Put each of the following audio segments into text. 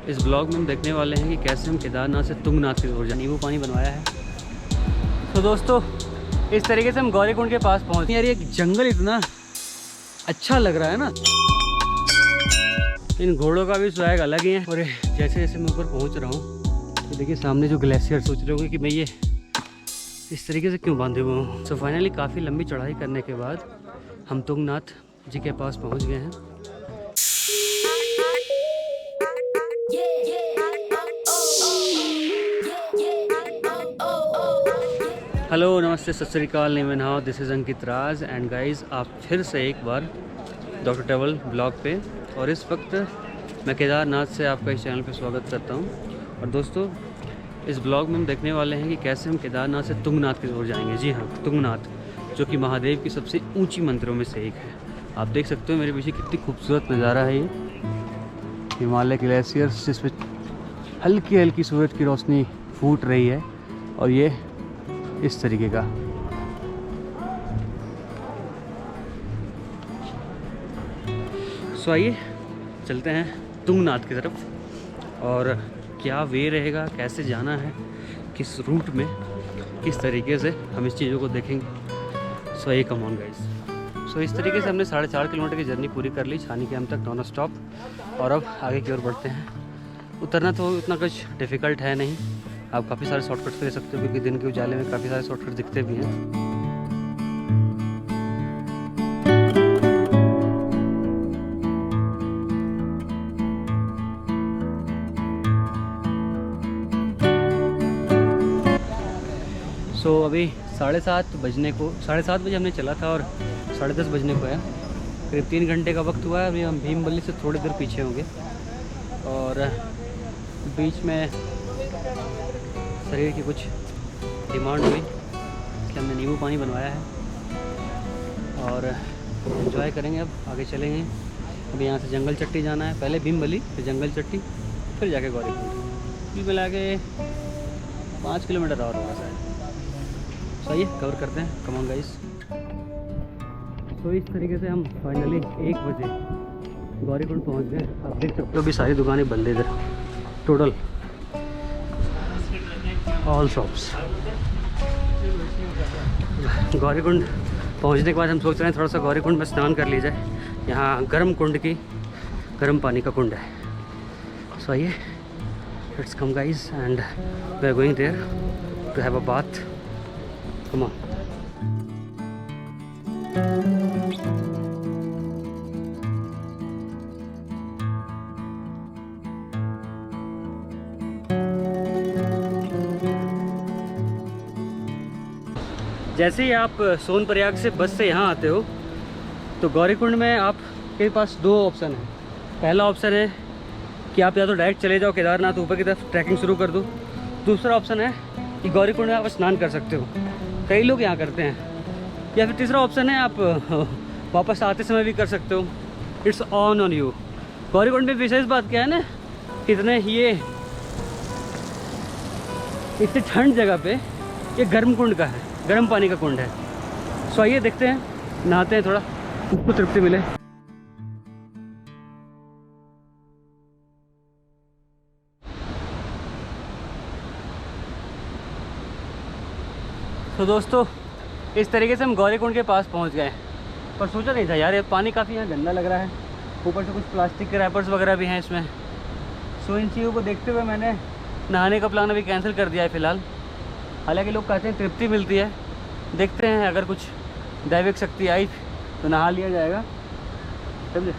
इस ब्लॉग में हम देखने वाले हैं कि कैसे हम केदारनाथ से तुंगनाथ की ओर जाए। नींबू पानी बनवाया है। तो दोस्तों इस तरीके से हम गौरीकुंड के पास पहुँचे। यार ये जंगल इतना अच्छा लग रहा है ना, इन घोड़ों का भी स्वैग अलग ही है। और जैसे जैसे मैं ऊपर पहुँच रहा हूँ तो देखिए सामने जो ग्लेशियर, सोच रहे होंगे कि मैं ये इस तरीके से क्यों बांधे हुए हूँ। सो फाइनली काफ़ी लंबी चढ़ाई करने के बाद हम तुंगनाथ जी के पास पहुँच गए हैं। हेलो, नमस्ते, सत श्री अकाल, Neyman how, this is Ankit Raj and guys, आप फिर से एक बार डॉक्टर ट्रैवल ब्लॉग पे। और इस वक्त मैं केदारनाथ से आपका इस चैनल पे स्वागत करता हूँ। और दोस्तों इस ब्लॉग में हम देखने वाले हैं कि कैसे हम केदारनाथ से तुंगनाथ की ओर जाएंगे। जी हाँ, तुंगनाथ, जो कि महादेव की सबसे ऊंची मंदिरों में से एक है। आप देख सकते हो मेरे पीछे कितनी खूबसूरत नज़ारा है। ये हिमालय ग्लेशियर्स जिसमें हल्की हल्की सूरज की रोशनी फूट रही है, और ये इस तरीके का। सो आइए चलते हैं तुंगनाथ की तरफ, और क्या वे रहेगा, कैसे जाना है, किस रूट में, किस तरीके से हम इस चीज़ों को देखेंगे। सो ये कम ऑन गाइस। सो इस तरीके से हमने 4.5 किलोमीटर की जर्नी पूरी कर ली, छानी कैंप तक नॉन स्टॉप। और अब आगे की ओर बढ़ते हैं। उतरना तो इतना कुछ डिफ़िकल्ट है नहीं, आप काफ़ी सारे शॉर्टकट्स ले सकते हो, क्योंकि दिन के उजाले में काफ़ी सारे शॉर्टकट दिखते भी हैं। तो अभी 7:30 बजे हमने चला था और 10:30 बजने को है। करीब 3 घंटे का वक्त हुआ है। अभी हम भीमबल्ली से थोड़ी देर पीछे होंगे, और बीच में शरीर की कुछ डिमांड हुई कि हमने नींबू पानी बनवाया है, और एंजॉय करेंगे। अब आगे चलेंगे। अभी यहाँ से जंगल चट्टी जाना है, पहले भीमबल्ली, फिर जंगल चट्टी, फिर जाके गौरीकुंड। कुल मिला के 5 किलोमीटर और होगा शायद। सही है, कवर करते हैं। कम ऑन गाइस। तो इस तरीके से हम फाइनली 1 बजे गौरीकुंड पहुंच गए। आप देख सकते हो अभी सारी दुकानें बंद है इधर, टोटल ऑल शॉप्स। गौरीकुंड पहुंचने के बाद हम सोच रहे हैं थोड़ा सा गौरीकुंड में स्नान कर ली जाए। यहाँ गर्म पानी का कुंड है। सो आइए, let's come guys, and we are going there to have a bath. Come on. जैसे ही आप सोनप्रयाग से बस से यहाँ आते हो तो गौरीकुंड में आपके पास 2 ऑप्शन है। पहला ऑप्शन है कि आप या तो डायरेक्ट चले जाओ केदारनाथ ऊपर की तरफ, ट्रैकिंग शुरू कर दो। दूसरा ऑप्शन है कि गौरीकुंड में आप स्नान कर सकते हो, कई लोग यहाँ करते हैं। या फिर तीसरा ऑप्शन है आप वापस आते समय भी कर सकते हो। It's on you. गौरीकुंड में विशेष बात क्या है ना, इतने ये इतनी ठंड जगह पे ये गर्म कुंड का है, गर्म पानी का कुंड है। सो आइए देखते हैं, नहाते हैं, थोड़ा उसको तृप्ति मिले। तो दोस्तों इस तरीके से हम गौरीकुंड के पास पहुंच गए, पर सोचा नहीं था यार ये पानी काफ़ी यहाँ गंदा लग रहा है। ऊपर से कुछ प्लास्टिक के रैपर्स वगैरह भी हैं इसमें। सो इन चीज़ों को देखते हुए मैंने नहाने का प्लान अभी कैंसिल कर दिया है फ़िलहाल। हालांकि लोग कहते हैं तृप्ति मिलती है, देखते हैं अगर कुछ दैविक शक्ति आई तो नहा लिया जाएगा, समझे।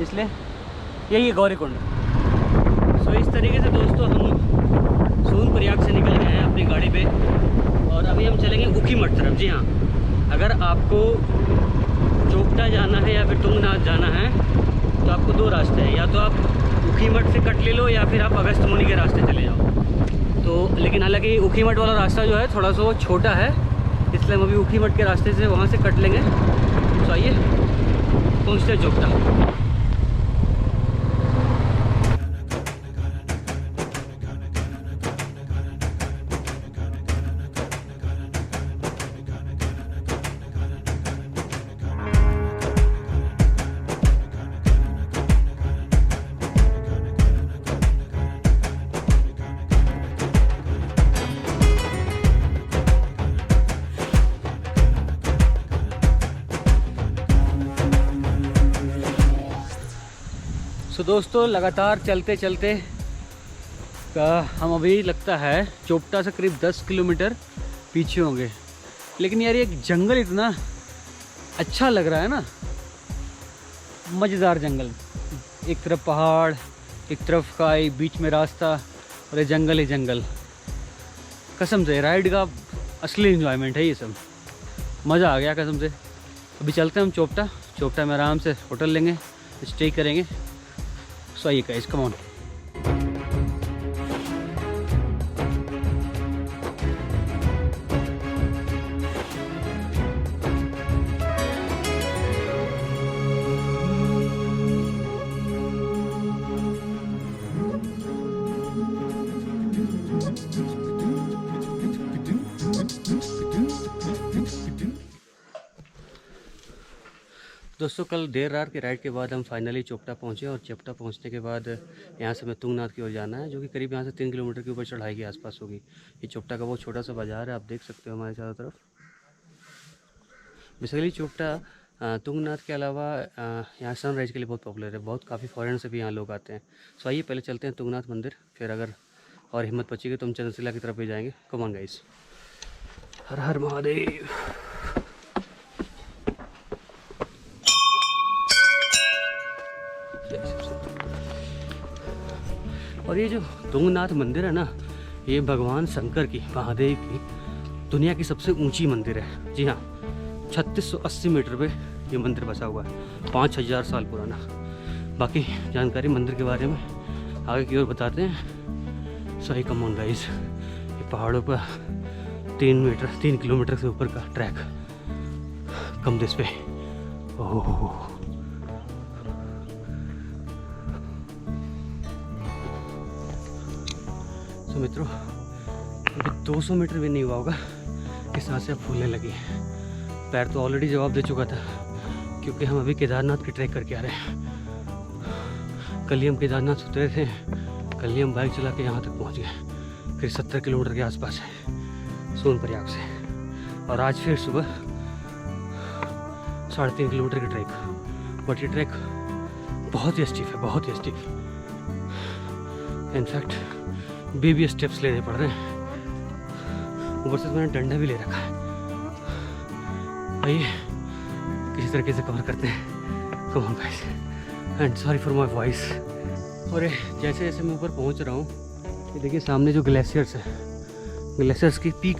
इसलिए यही है गौरीकुंड। सो इस तरीके से दोस्तों हम सोनप्रयाग से निकल गए हैं अपनी गाड़ी पे, और अभी हम चलेंगे ऊखीमठ तरफ। जी हाँ, अगर आपको चोपटा जाना है या फिर तुंगनाथ जाना है तो आपको 2 रास्ते हैं, या तो आप ऊखीमठ से कट ले लो या फिर आप अगस्त मुनि के रास्ते चले जाओ। तो लेकिन हालांकि ऊखीमठ वाला रास्ता जो है थोड़ा सा छोटा है, इसलिए हम अभी ऊखीमठ के रास्ते से वहाँ से कट लेंगे। तो आइए पहुँचते हैं चोपटा। दोस्तों लगातार चलते चलते हम अभी लगता है चोपटा से करीब 10 किलोमीटर पीछे होंगे। लेकिन यार ये जंगल इतना अच्छा लग रहा है ना, मज़ेदार जंगल। एक तरफ पहाड़, एक तरफ खाई, बीच में रास्ता और ये जंगल ही जंगल। कसम से राइड का असली इन्जॉयमेंट है ये सब, मज़ा आ गया कसम से। अभी चलते हैं हम चोपटा में आराम से होटल लेंगे, स्टे करेंगे। सो आइए गाइस, कम ऑन। दोस्तों कल देर रात की राइड के बाद हम फाइनली चोपटा पहुँचे और चोपटा पहुँचने के बाद यहाँ से हमें तुंगनाथ की ओर जाना है, जो कि करीब यहाँ से 3 किलोमीटर के ऊपर चढ़ाई के आसपास होगी। ये चोपटा का बहुत छोटा सा बाज़ार है, आप देख सकते हो हमारे चारों तरफ। बेसिकली चोपटा तुंगनाथ के अलावा यहाँ सनराइज़ के लिए बहुत पॉपुलर है, बहुत काफ़ी फॉरेन से भी यहाँ लोग आते हैं। सो आइए पहले चलते हैं तुंगनाथ मंदिर, फिर अगर और हिम्मत बचेगी तो हम चंद्रशिला की तरफ भी जाएँगे। कम ऑन गाइस, हर हर महादेव। और ये जो तुंगनाथ मंदिर है ना, ये भगवान शंकर की, महादेव की दुनिया की सबसे ऊंची मंदिर है। जी हाँ, 3680 मीटर पे ये मंदिर बसा हुआ है, 5000 साल पुराना। बाकी जानकारी मंदिर के बारे में आगे की ओर बताते हैं। सही कम ऑन गाइस, ये पहाड़ों पर 3 किलोमीटर से ऊपर का ट्रैक कम दिस पे। ओह तो मित्रों, अभी 200 मीटर भी नहीं हुआ होगा कि सांसें फूलने लगी। पैर तो ऑलरेडी जवाब दे चुका था, क्योंकि हम अभी केदारनाथ की ट्रैक करके आ रहे हैं। कल ही हम केदारनाथ उतरे थे, कल ही हम बाइक चला के यहाँ तक पहुँच गए। फिर 70 किलोमीटर के आसपास है सोनप्रयाग से, और आज फिर सुबह 3.5 किलोमीटर की ट्रैक। बट ये ट्रैक बहुत ही स्टीफ है, बहुत ही स्टीफ। इनफैक्ट बेबी स्टेप्स लेने पड़ रहे हैं, ऊपर से मैंने डंडा भी ले रखा है। आइए किसी तरीके से कवर करते हैं। कम on guys, and sorry for my voice. और जैसे जैसे मैं ऊपर पहुंच रहा हूँ, ये देखिए सामने जो ग्लेशियर्स है, ग्लेशियर्स की पीक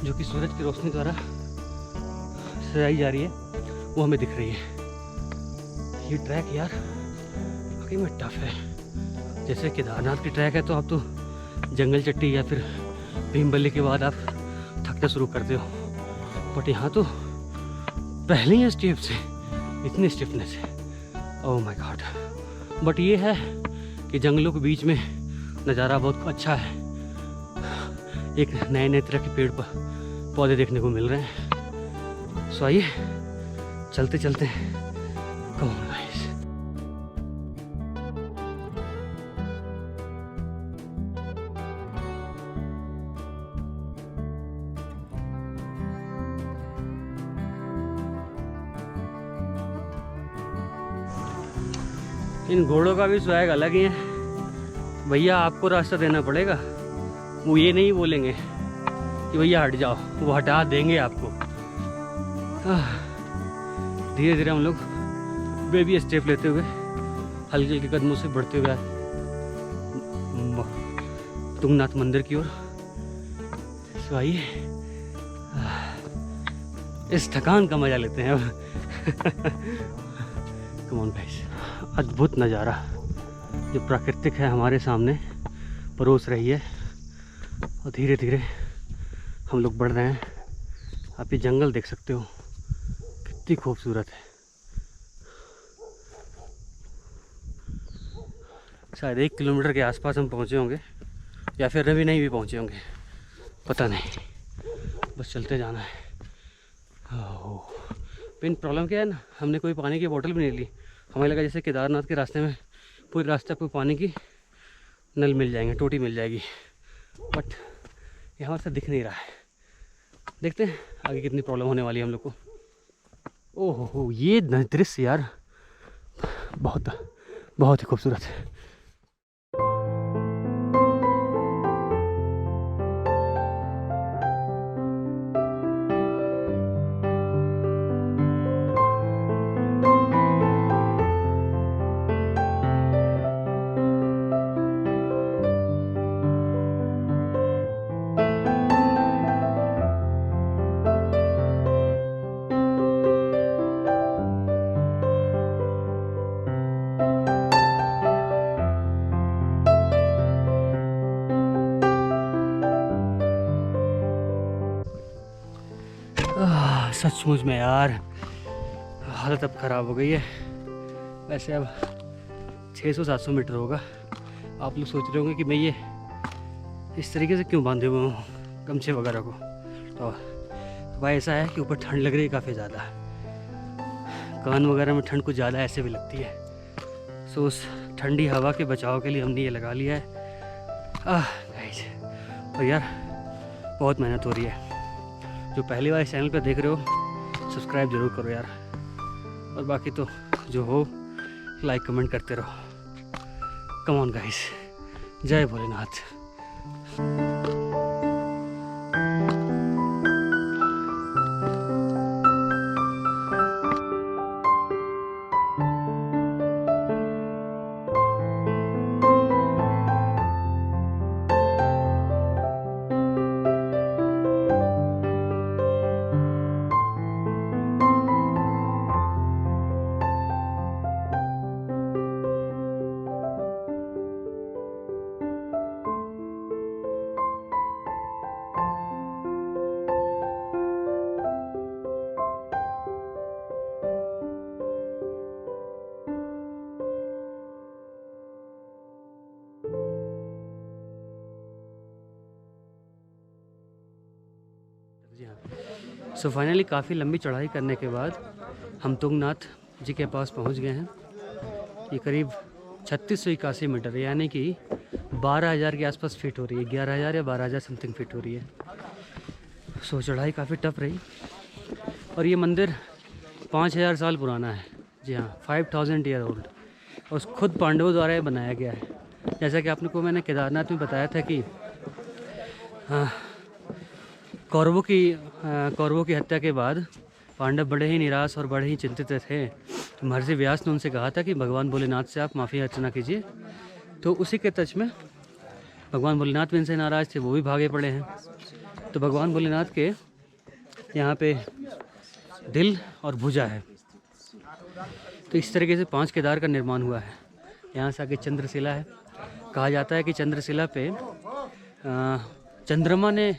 जो कि सूरज की रोशनी द्वारा सजाई जा रही है, वो हमें दिख रही है। ये ट्रैक यार वाकई में टफ है। जैसे केदारनाथ की ट्रैक है तो आप तो जंगल चट्टी या फिर भीमबली के बाद आप थकना शुरू करते हो, बट यहाँ तो पहले ही स्टेप से इतनी स्टिफनेस है, ओह माय गॉड। बट ये है कि जंगलों के बीच में नज़ारा बहुत अच्छा है, एक नए नए तरह के पेड़ पौधे देखने को मिल रहे हैं। सो आइए चलते चलते कम ऑन गाइस। इन घोड़ों का भी स्वैग अलग ही है। भैया आपको रास्ता देना पड़ेगा, वो ये नहीं बोलेंगे कि भैया हट जाओ, वो हटा देंगे आपको। धीरे धीरे हम लोग बेबी स्टेप लेते हुए हल्के हल्के कदमों से बढ़ते हुए तुंगनाथ मंदिर की ओर। तो आइए इस थकान का मजा लेते हैं अब। कम ऑन गाइस, अद्भुत नज़ारा जो प्राकृतिक है हमारे सामने परोस रही है, और धीरे धीरे हम लोग बढ़ रहे हैं। आप ये जंगल देख सकते हो, कितनी खूबसूरत है। शायद 1 किलोमीटर के आसपास हम पहुँचे होंगे, या फिर अभी नहीं भी पहुँचे होंगे, पता नहीं। बस चलते जाना है। मेन प्रॉब्लम क्या है ना, हमने कोई पानी की बोतल भी नहीं ली। हमें लगा जैसे केदारनाथ के रास्ते में पूरे रास्ते को पानी की नल मिल जाएंगे, टोटी मिल जाएगी, बट यहाँ से दिख नहीं रहा है। देखते हैं आगे कितनी प्रॉब्लम होने वाली है हम लोग को। ओहो, ये दृश्य यार बहुत बहुत ही खूबसूरत है। सचमुच में यार हालत अब ख़राब हो गई है। वैसे अब 600-700 मीटर होगा। आप लोग सोच रहे होंगे कि मैं ये इस तरीके से क्यों बांधे हुए हूँ गमछे वगैरह को। तो भाई ऐसा है कि ऊपर ठंड लग रही है काफ़ी ज़्यादा, कान वगैरह में ठंड कुछ ज़्यादा ऐसे भी लगती है। सो उस ठंडी हवा के बचाव के लिए हमने ये लगा लिया है। गाइस, और यार बहुत मेहनत हो रही है। जो पहली बार इस चैनल पे देख रहे हो सब्सक्राइब ज़रूर करो यार, और बाकी तो जो हो लाइक कमेंट करते रहो। कम ऑन गाइस, जय भोलेनाथ। सो फाइनली काफ़ी लंबी चढ़ाई करने के बाद हम तुंगनाथ जी के पास पहुंच गए हैं। ये करीब 3681 मीटर है, यानी कि 12,000 के आसपास फीट हो रही है। 11,000 या 12,000 समथिंग फीट हो रही है। सो चढ़ाई काफ़ी टफ रही। और ये मंदिर 5,000 साल पुराना है। जी हाँ, 5,000 ईयर ओल्ड। और खुद पांडवों द्वारा ये बनाया गया है। जैसा कि आपने को मैंने केदारनाथ में बताया था कि कौरवों की हत्या के बाद पांडव बड़े ही निराश और बड़े ही चिंतित थे। तो महर्षि व्यास ने उनसे कहा था कि भगवान भोलेनाथ से आप माफ़ी याचना कीजिए। तो उसी के टच में भगवान भोलेनाथ भी इनसे नाराज़ थे, वो भी भागे पड़े हैं। तो भगवान भोलेनाथ के यहाँ पे दिल और भुजा है। तो इस तरीके से 5 केदार का निर्माण हुआ है। यहाँ से आगे चंद्रशिला है। कहा जाता है कि चंद्रशिला पे चंद्रमा ने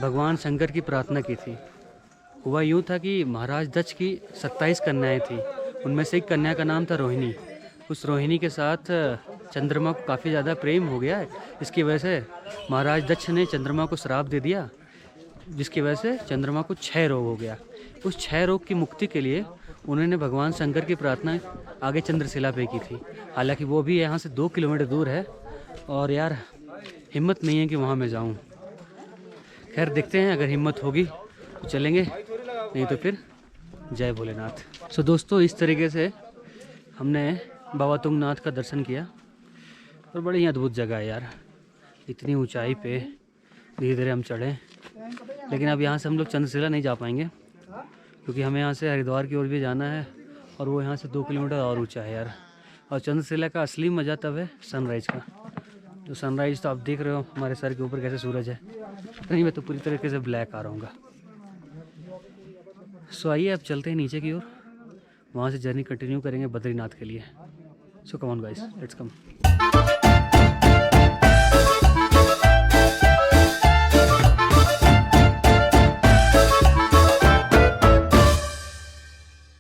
भगवान शंकर की प्रार्थना की थी। हुआ यूँ था कि महाराज दक्ष की 27 कन्याएं थी। उनमें से एक कन्या का नाम था रोहिणी। उस रोहिणी के साथ चंद्रमा को काफ़ी ज़्यादा प्रेम हो गया है। इसकी वजह से महाराज दक्ष ने चंद्रमा को श्राप दे दिया, जिसकी वजह से चंद्रमा को क्षय रोग हो गया। उस क्षय रोग की मुक्ति के लिए उन्होंने भगवान शंकर की प्रार्थना आगे चंद्रशिला पे की थी। हालांकि वो भी यहाँ से 2 किलोमीटर दूर है, और यार हिम्मत नहीं है कि वहाँ मैं जाऊँ। खैर देखते हैं, अगर हिम्मत होगी तो चलेंगे, नहीं तो फिर जय भोलेनाथ। सो दोस्तों, इस तरीके से हमने बाबा तुंगनाथ का दर्शन किया। और बड़ी ही अद्भुत जगह है यार। इतनी ऊंचाई पे धीरे धीरे हम चढ़े। लेकिन अब यहाँ से हम लोग चंद्रशिला नहीं जा पाएंगे, क्योंकि हमें यहाँ से हरिद्वार की ओर भी जाना है, और वो यहाँ से 2 किलोमीटर और ऊँचा है यार। और चंद्रशिला का असली मज़ा तब है सनराइज़ का। तो सनराइज़ तो आप देख रहे हो हमारे सर के ऊपर कैसे सूरज है। नहीं, मैं तो पूरी तरीके से ब्लैक आ रहा हूँ। सो आइए अब चलते हैं नीचे की ओर, वहाँ से जर्नी कंटिन्यू करेंगे बद्रीनाथ के लिए। So come on guys, let's come.